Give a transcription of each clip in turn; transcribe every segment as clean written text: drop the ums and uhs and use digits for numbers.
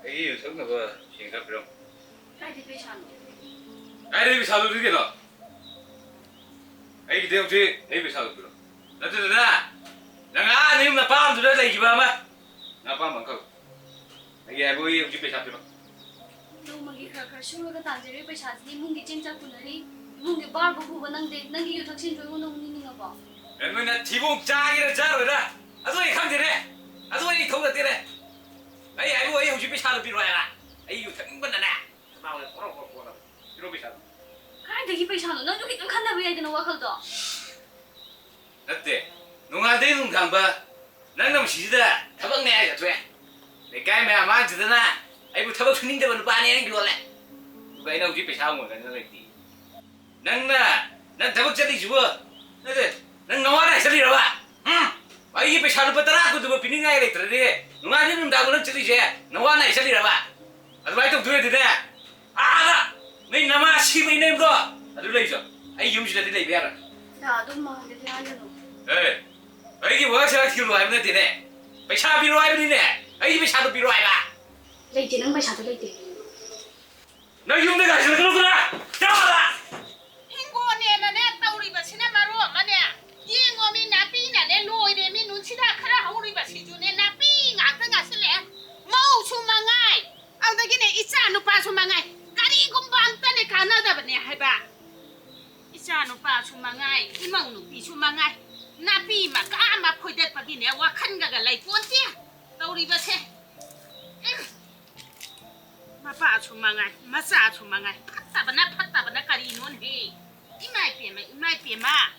Ấy sống là vừa chuyện gặp được. Cái thì phải sẵn. Ai đây bị sao được cái đó? Ấy cái điều gì? Ấy bị sao được? Đó là đó. Nang nếu mà pam rồi đây gì mà? Na pam bằng không? Ấy ai bôi ông chỉ bị sao được? Đâu mà cái khờ sure cái tàn giới phải sẵn thì mung cái chân chắc của nó đi. Mung cái bar của bà năng cái yêu thắc sinh rồi nó không nghe bỏ. Em nói là chỉ bông cha cái đó rồi đó. À tôi không thế này. À tôi không được thế này. Ấy ai bôi ông chỉ bị sao được rồi à? Ấy yêu thằng bên này. Bao giờ có 이러고 있잖아. Cái thì phải sẵn nó 저기 좀 간다 왜야 되는 와kal도. 어때? 농아 대는 강바. 낭남 시다. 타박 내야 돼. 내 까이매 아마 지드나. 아이고 타박 순인데 뭐 빠내는 게 원래. 누가 이나 우리 배사 온 거는 그랬지. 낭나. 난 타박 자리 주고. 너들 난 농아라 살리러 봐. 응. 아 이게 배사를 받더라. 그도 뭐 비닝 가야 되더래. 농아 되는 다고는 저리제. 농아나 살리러 봐. 아주 많이 좀 두야 되네. 아! Mày nằm à xí mày nem đó. À tôi lấy cho. Ai dùng gì là đi lấy bé rồi. Dạ đúng mà cái thứ hai nữa. Ê. Ấy cái bữa sao thiếu loại bên đây nè. Phải sao bị loại bên nè. Ấy phải sao được bị loại bà. Lấy tiền phải sao được lấy tiền. Nó dùng cái gì nó ra. Cho ra. Hingo nè nè tao đi bác sĩ nè mà rồi mà nè. Yên ngô mình nạp pin nè lôi để mình nuôi chida khara hậu đi bác sĩ chú nè nạp pin ngạc tới ngạc sẽ lẽ. Mau chú mà ngay. Ông ta cái này ít ra nó ba chú mà ngay. Kari cũng bán tên này Canada bên này hay ba. Ít ra nó ba chú mà ngay. Imang nó bị chú mà ngay. Nạp pin mà cả mà phơi đất bác này wa khăn cái lại cuốn tia. Tao đi bác sĩ. Mà ba chú mà ngay. Mà sa chú mà ngay. Phát ta bên kari nó này. Imai pia mà.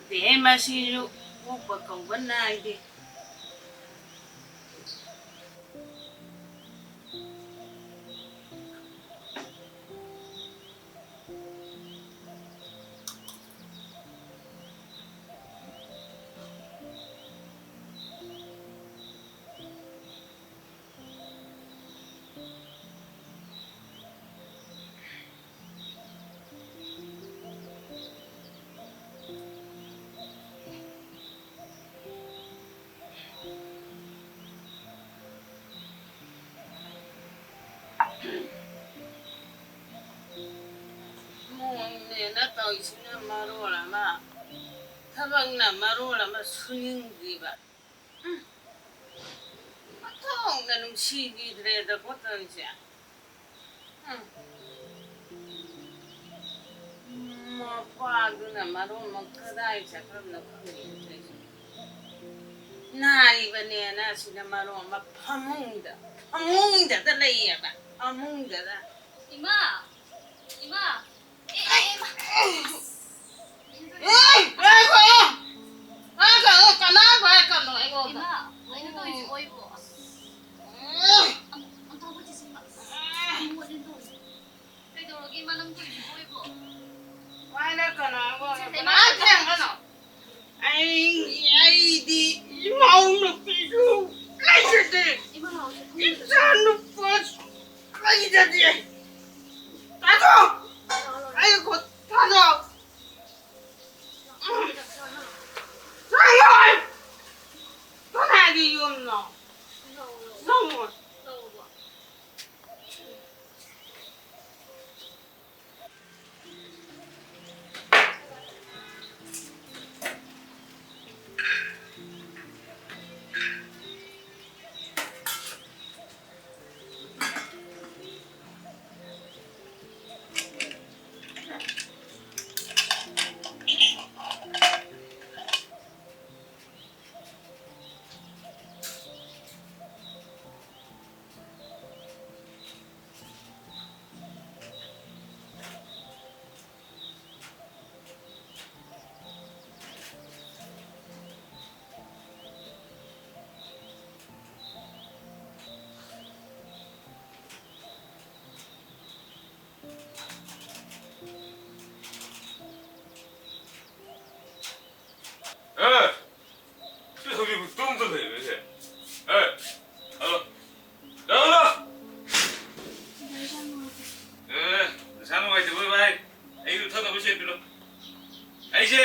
Để mà xí rụ một bậc cổng vấn này đi. Nó tôi xin mà rồi là mà thằng bằng nằm mà rồi là mà suy gì vậy mà thằng này nó xì gì thế đó có tôi chứ mà qua cái nằm mà rồi mà cái đại chắc là nó không nhìn thấy này bên này nó xin mà rồi mà phăng đã tới đây à bạn phăng đã ra 이마. Cả nó phải cả nội ngô. 이마. 너희는 또 이제 어이구. 안 타고 지지 마. 뭐는 또. 그래도 여기만 남고 이제 어이구. Quay nó cả nó ngô. Nó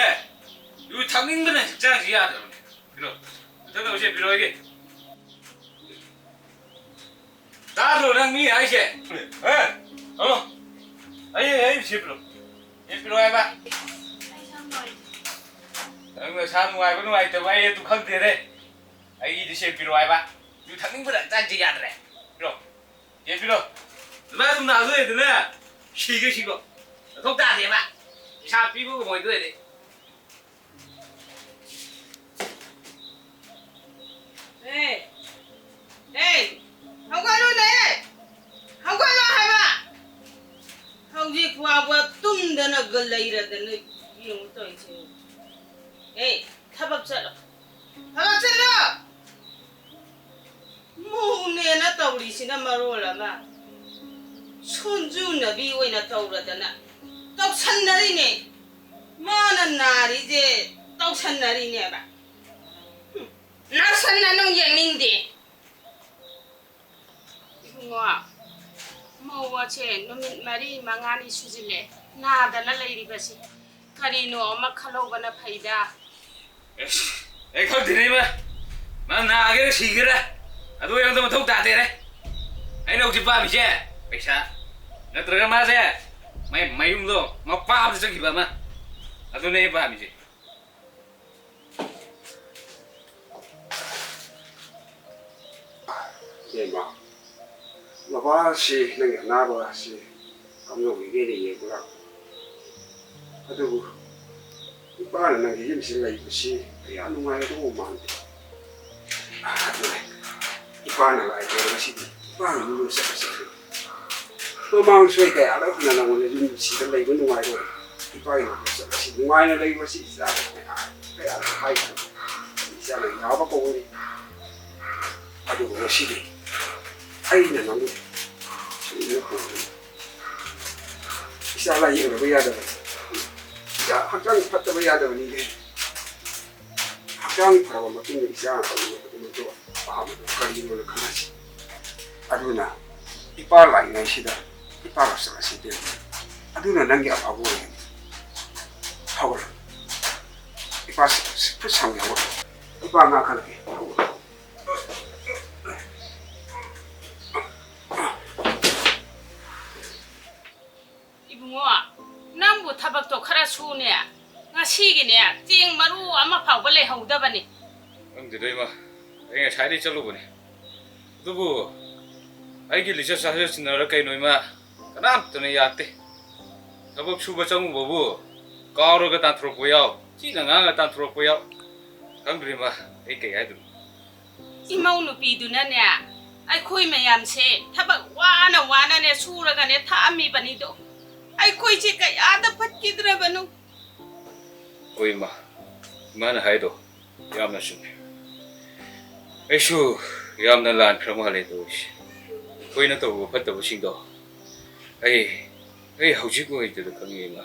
요 당민들은 직장이 해야 돼. 빌어. 잠깐 오시 빌어 이게. 나도 랑미 아이씨. 에? 아이 빌어. 얘 빌어 해봐. 너 사 누아이 그 누아이 때 와이 또 컨테래. 아이 이제 빌어 해봐. 요 당민들은 짠지 해야 돼. 빌어. 얘 빌어. 나 좀 나서야 되네. 시거. không ta gì mà sao phí của mọi người đi ê không có luôn đấy không có lo hay mà không gì qua tung đến nó gần lấy ra đến nó dùng tôi chứ ê thắp chân rồi mu nè nó tàu đi xin nó mà rồi là mà 손주 나비 오이나 떠오르잖아. 떡산 날이네. 뭐는 날이지 떡산 날이네 봐. 낙산 나는 영린데. 이거와 뭐와체 놈이 말이 망하니 수질래. 나다나 레이리바시. 카리노 엄마 칼로바나 파이다. 에 컨테네 mà 나게 시기라. 아도 양도 못 다 되래. 아이 너 집밥 이제. Bisa, nggak terima saya. Mayung lo, mau paham sih gimana? Atau nih paham sih? Iya mak, apa sih nengah nabo sih? Kamu begini ya pulang. Aduh, ibarat nengah sih lagi sih, kayak anu nggak itu mandi. Aduh, ibarat lagi orang sih, ibarat dulu sih. Tôi mang xuôi kẻ đó là người dùng xí cái lấy bên ngoài rồi, tôi xí ngoài nó lấy cái xí ra cái hay ra là nháo bắt cô đi, à được cái xí đi, hay là nó xí nó cũng ra là gì rồi bây giờ rồi, giờ học trang phát tới bây giờ rồi đi, học trang phải làm một cái gì ra phải làm một cái gì đó, cái gì nó là cái gì, à đúng là ipa lại ngày xí đó. 이빠가 쓰라시 돼. 아두는 남겨 봐보고 하고 이빠 스프 상하고 이빠 나가게 하고 이붕어아 남부 타박도 카라 수네 nga 시기네 찡 마루 아마 파벌레 하우다바니 근데 뭐 내가 잘 있을로 보네. 누구 아이기 리셔 사실 지나라 kai noi ma kanam to ne yakte sabab shuba chang bobu karo ga tan thro poyao chi na nga ga tan thro poyao kang dri ma ei kai ai du imau nu pi du na ne ai khoi mayam se thabak wana ne suraga ne thami bani do ai khoi chi ka ya da phat ki dra banu oi ma mana hai do yam na shu ai shu yam na lan khram ha le do shi koi na to phat to sing do ai hậu chí của người từ được nghe mà